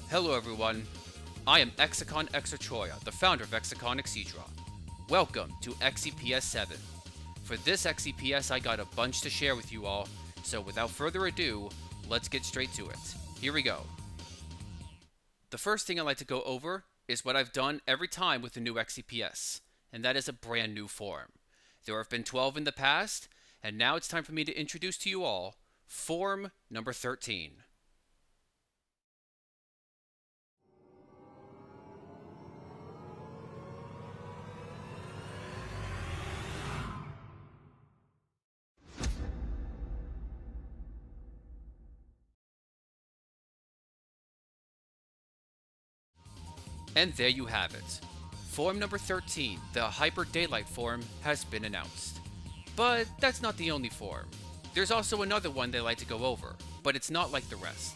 Hello everyone, I am Exicon Exotroya, the founder of Exicon Exedra. Welcome to XCPS 7. For this XCPS I got a bunch to share with you all, so without further ado, let's get straight to it. Here we go. The first thing I like to go over is what I've done every time with a new XCPS, and that is a brand new form. There have been 12 in the past, and now it's time for me to introduce to you all form number 13. And there you have it. Form number 13, the Hyper Daylight form, has been announced. But that's not the only form. There's also another one they like to go over, but it's not like the rest.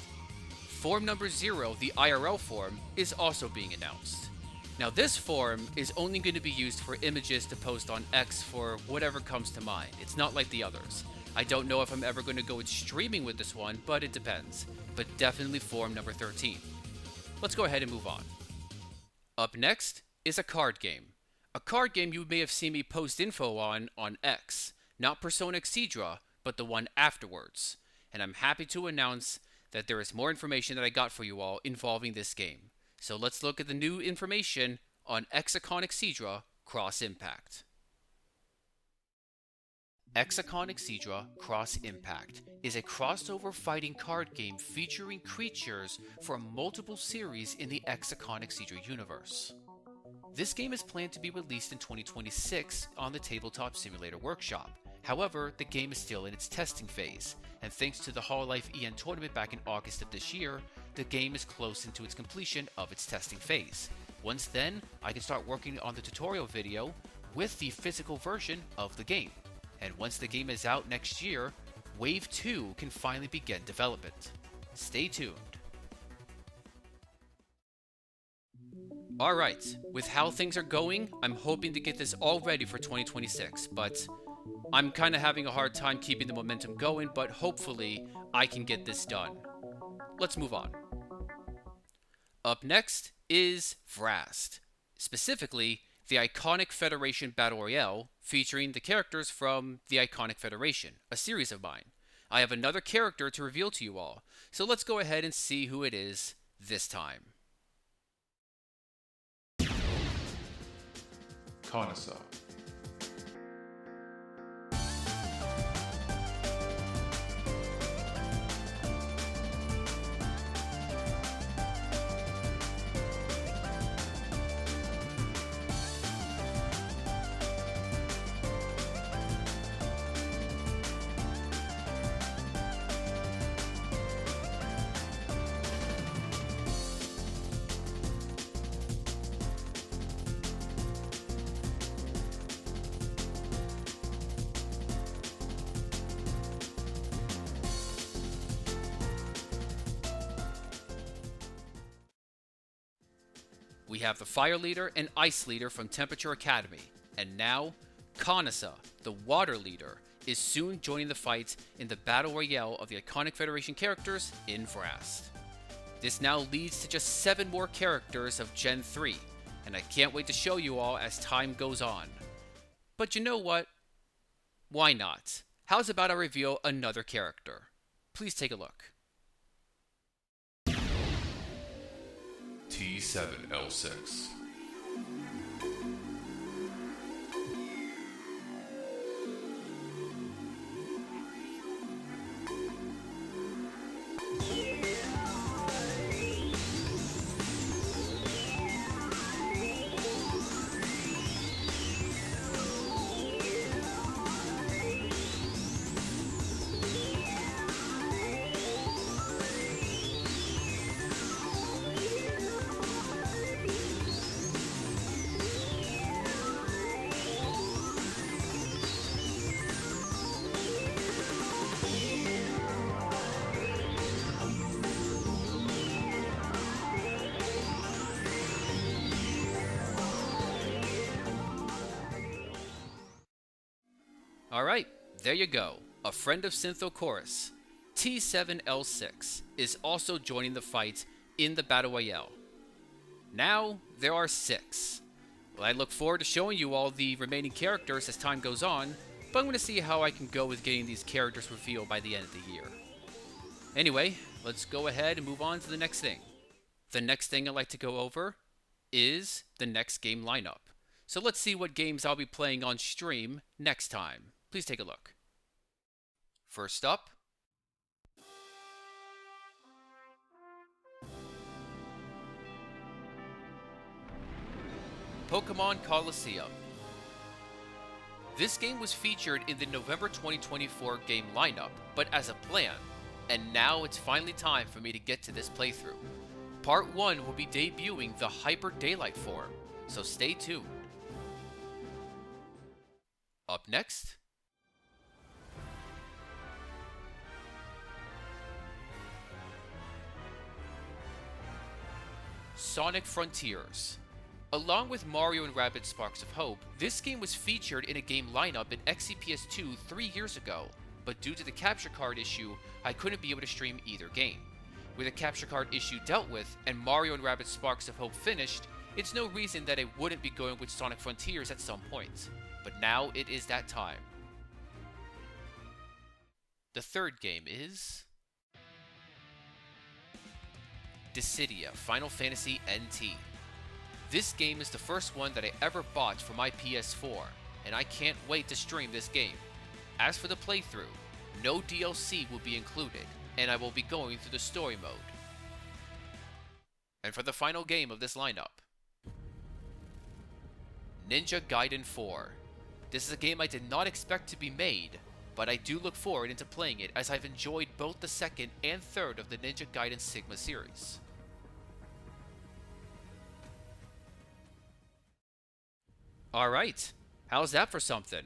Form number 0, the IRL form, is also being announced. Now this form is only going to be used for images to post on X for whatever comes to mind. It's not like the others. I don't know if I'm ever going to go with streaming with this one, but it depends. But definitely form number 13. Let's go ahead and move on. Up next is a card game. A card game you may have seen me post info on X. Not Persona Xedra, but the one afterwards. And I'm happy to announce that there is more information that I got for you all involving this game. So let's look at the new information on Exicon Exedra Cross Impact. Exicon Exedra Cross Impact is a crossover fighting card game featuring creatures from multiple series in the Exicon Exedra universe. This game is planned to be released in 2026 on the Tabletop Simulator Workshop. However, the game is still in its testing phase, and thanks to the Hololive EN tournament back in August of this year, the game is close into its completion of its testing phase. Once then, I can start working on the tutorial video with the physical version of the game. And once the game is out next year, Wave 2 can finally begin development. Stay tuned. Alright, with how things are going, I'm hoping to get this all ready for 2026, but I'm kind of having a hard time keeping the momentum going, but hopefully I can get this done. Let's move on. Up next is VRast, specifically the Iconic Federation Battle Royale, featuring the characters from the Iconic Federation, a series of mine. I have another character to reveal to you all, so let's go ahead and see who it is this time. Connoisseur. We have the Fire Leader and Ice Leader from Temperature Academy, and now, Connoisseur, the Water Leader, is soon joining the fight in the Battle Royale of the Iconic Federation characters in VRast. This now leads to just 7 more characters of Gen 3, and I can't wait to show you all as time goes on. But you know what? Why not? How's about I reveal another character? Please take a look. T7L6. Alright, there you go. A friend of Syntho Chorus. T7L6 is also joining the fight in the Battle Royale. Now, there are 6. Well, I look forward to showing you all the remaining characters as time goes on, but I'm going to see how I can go with getting these characters revealed by the end of the year. Anyway, let's go ahead and move on to the next thing. The next thing I'd like to go over is the next game lineup. So let's see what games I'll be playing on stream next time. Please take a look. First up, Pokemon Colosseum. This game was featured in the November 2024 game lineup, but as a plan, and now it's finally time for me to get to this playthrough. Part 1 will be debuting the Hyper Daylight form, so stay tuned. Up next, Sonic Frontiers. Along with Mario & Rabbids Sparks of Hope, this game was featured in a game lineup in XCPS2 3 years ago, but due to the capture card issue, I couldn't be able to stream either game. With the capture card issue dealt with and Mario & Rabbids Sparks of Hope finished, it's no reason that I wouldn't be going with Sonic Frontiers at some point. But now it is that time. The third game is Dissidia Final Fantasy NT. This game is the first one that I ever bought for my PS4, and I can't wait to stream this game. As for the playthrough, no DLC will be included, and I will be going through the story mode. And for the final game of this lineup, Ninja Gaiden 4. This is a game I did not expect to be made, but I do look forward into playing it as I've enjoyed both the second and third of the Ninja Gaiden Sigma series. Alright, how's that for something?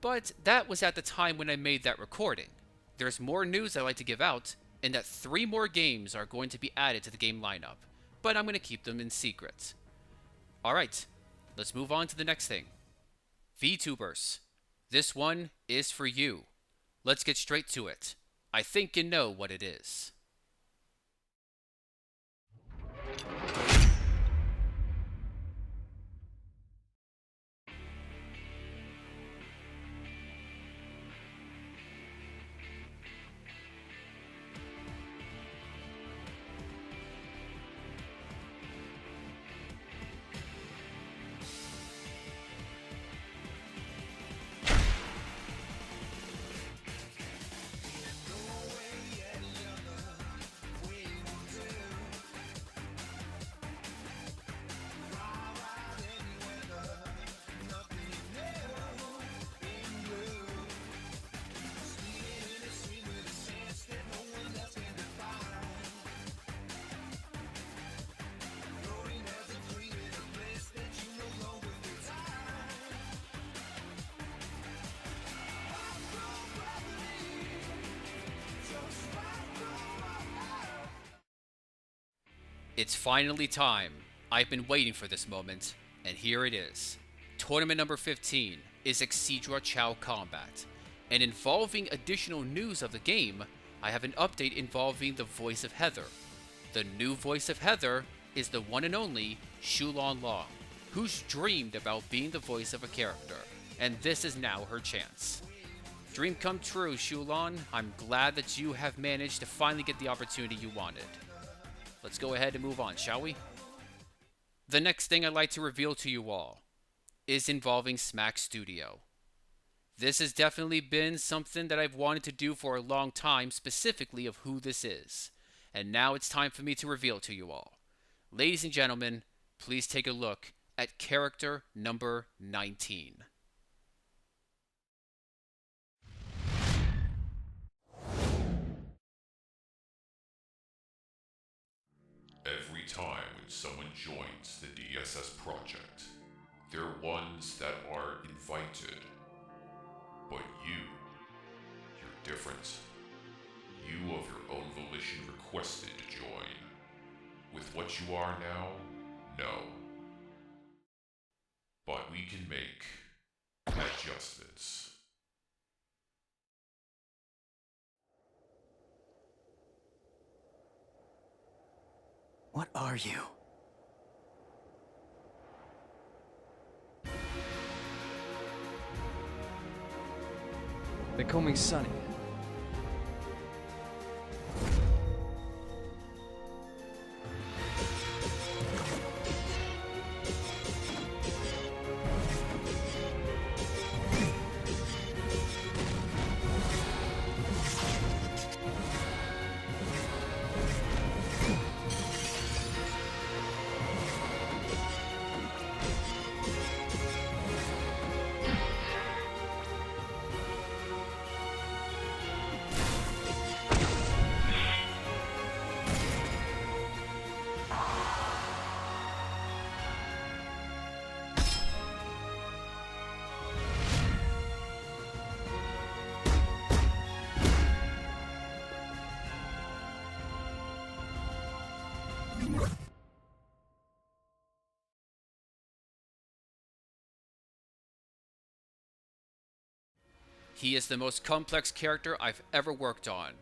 But that was at the time when I made that recording. There's more news I'd like to give out, and that 3 more games are going to be added to the game lineup, but I'm going to keep them in secret. Alright, let's move on to the next thing. VTubers. This one is for you. Let's get straight to it. I think you know what it is. It's finally time. I've been waiting for this moment, and here it is. Tournament number 15 is Xeps Chow Combat, and involving additional news of the game, I have an update involving the voice of Heather. The new voice of Heather is the one and only Shulon Long, who's dreamed about being the voice of a character, and this is now her chance. Dream come true, Shulon. I'm glad that you have managed to finally get the opportunity you wanted. Let's go ahead and move on, shall we? The next thing I'd like to reveal to you all is involving Smack Studio. This has definitely been something that I've wanted to do for a long time, specifically of who this is. And now it's time for me to reveal to you all. Ladies and gentlemen, please take a look at character number 19. Every time when someone joins the DSS project, they're ones that are invited. But you're different. You of your own volition requested to join. With what you are now, no. But we can make adjustments. What are you? They call me Sonny. He is the most complex character I've ever worked on,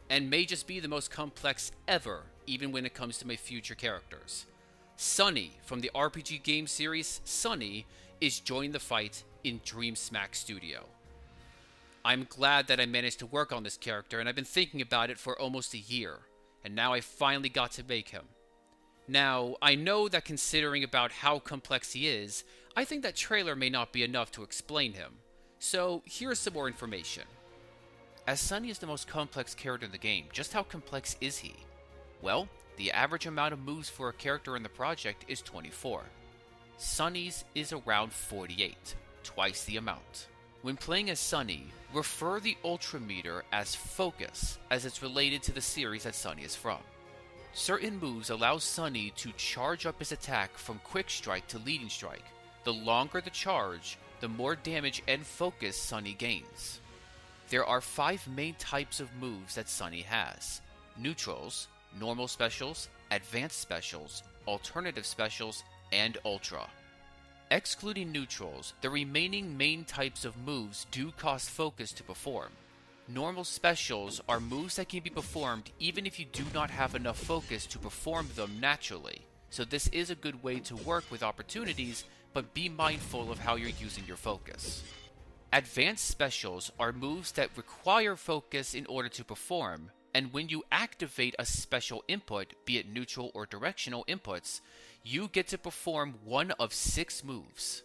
and may just be the most complex ever, even when it comes to my future characters. Sonny from the RPG game series Sonny is joining the fight in Dream Smack Studio. I'm glad that I managed to work on this character, and I've been thinking about it for almost a year, and now I finally got to make him. Now, I know that considering about how complex he is, I think that trailer may not be enough to explain him. So, here's some more information. As Sonny is the most complex character in the game, just how complex is he? Well, the average amount of moves for a character in the project is 24. Sonny's is around 48, twice the amount. When playing as Sonny, refer the Ultra meter as Focus, as it's related to the series that Sonny is from. Certain moves allow Sonny to charge up his attack from Quick Strike to Leading Strike. The longer the charge, the more damage and focus Sonny gains. There are 5 main types of moves that Sonny has: Neutrals, Normal Specials, Advanced Specials, Alternative Specials, and Ultra. Excluding Neutrals, the remaining main types of moves do cost focus to perform. Normal Specials are moves that can be performed even if you do not have enough focus to perform them naturally, so this is a good way to work with opportunities, but be mindful of how you're using your focus. Advanced Specials are moves that require focus in order to perform, and when you activate a special input, be it neutral or directional inputs, you get to perform one of 6 moves.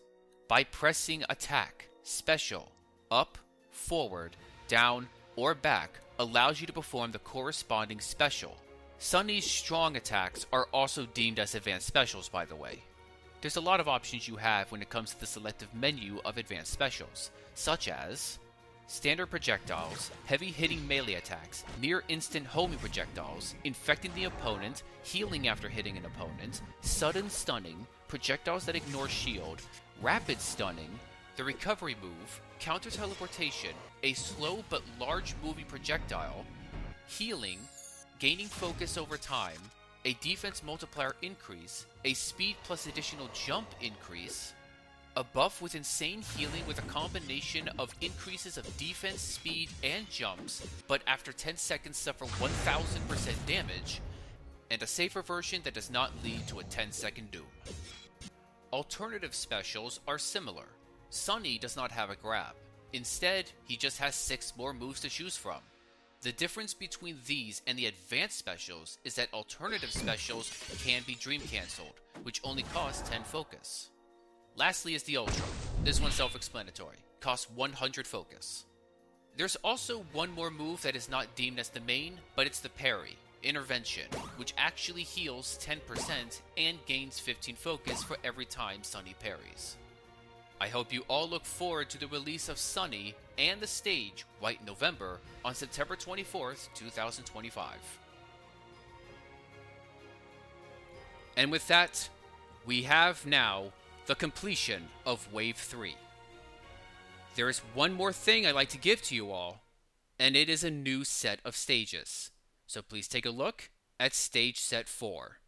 By pressing Attack, Special, Up, Forward, Down, or Back allows you to perform the corresponding special. Sonny's strong attacks are also deemed as advanced specials, by the way. There's a lot of options you have when it comes to the selective menu of advanced specials, such as standard projectiles, heavy-hitting melee attacks, near-instant homing projectiles, infecting the opponent, healing after hitting an opponent, sudden stunning, projectiles that ignore shield, rapid stunning, the recovery move, counter-teleportation, a slow but large moving projectile, healing, gaining focus over time, a defense multiplier increase, a speed plus additional jump increase, a buff with insane healing with a combination of increases of defense, speed, and jumps, but after 10 seconds suffer 1000% damage, and a safer version that does not lead to a 10-second doom. Alternative specials are similar. Sonny does not have a grab. Instead, he just has 6 more moves to choose from. The difference between these and the advanced specials is that alternative specials can be dream cancelled, which only cost 10 focus. Lastly is the Ultra. This one's self-explanatory. Costs 100 focus. There's also one more move that is not deemed as the main, but it's the parry, Intervention, which actually heals 10% and gains 15 focus for every time Sonny parries. I hope you all look forward to the release of Sonny and the stage, White November, on September 24th, 2025. And with that, we have now the completion of Wave 3. There is one more thing I'd like to give to you all, and it is a new set of stages. So please take a look at Stage Set 4.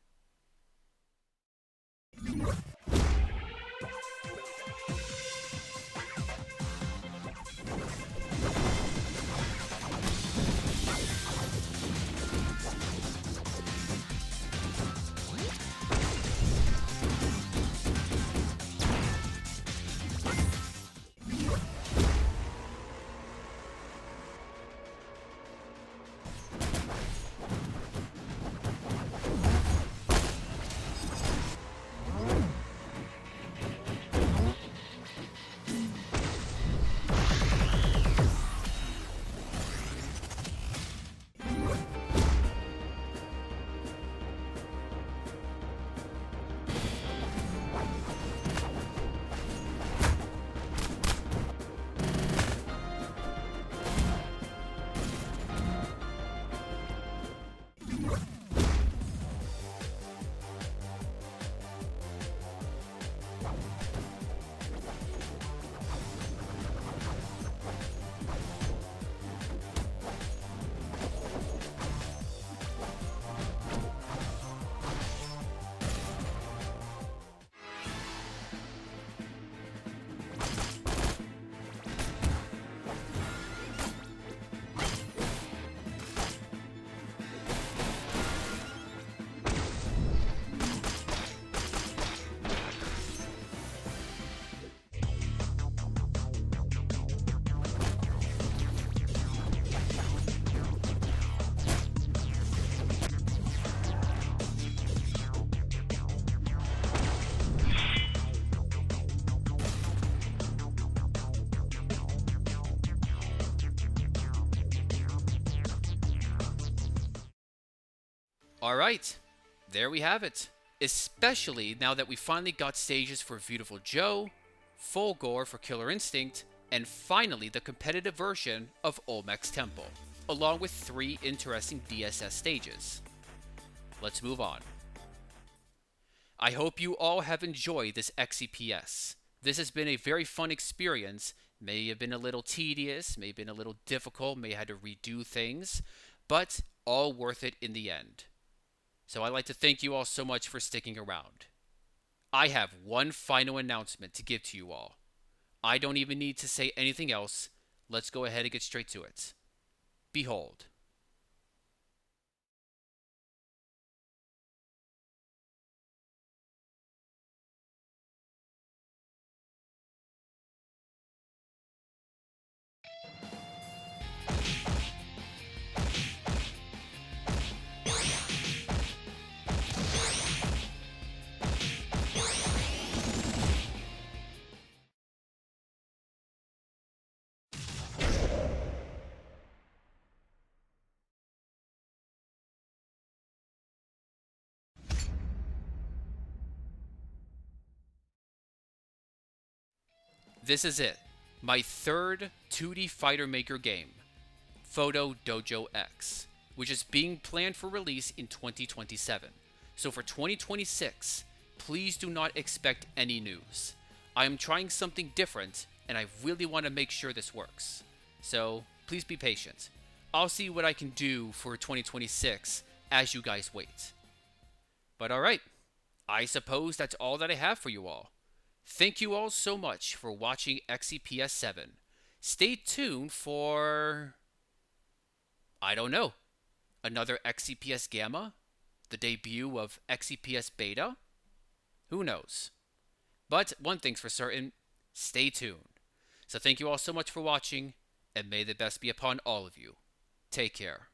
Alright, there we have it. Especially now that we finally got stages for Beautiful Joe, Fulgore for Killer Instinct, and finally the competitive version of Olmec's Temple, along with 3 interesting DSS stages. Let's move on. I hope you all have enjoyed this XCPS. This has been a very fun experience. May have been a little tedious, may have been a little difficult, may have had to redo things, but all worth it in the end. So I'd like to thank you all so much for sticking around. I have one final announcement to give to you all. I don't even need to say anything else. Let's go ahead and get straight to it. Behold. This is it, my third 2D Fighter Maker game, Photo Dojo X, which is being planned for release in 2027. So for 2026, please do not expect any news. I am trying something different, and I really want to make sure this works. So please be patient. I'll see what I can do for 2026 as you guys wait. But alright, I suppose that's all that I have for you all. Thank you all so much for watching XCPS 7. Stay tuned for... I don't know. Another XCPS Gamma? The debut of XCPS Beta? Who knows? But one thing's for certain, stay tuned. So thank you all so much for watching, and may the best be upon all of you. Take care.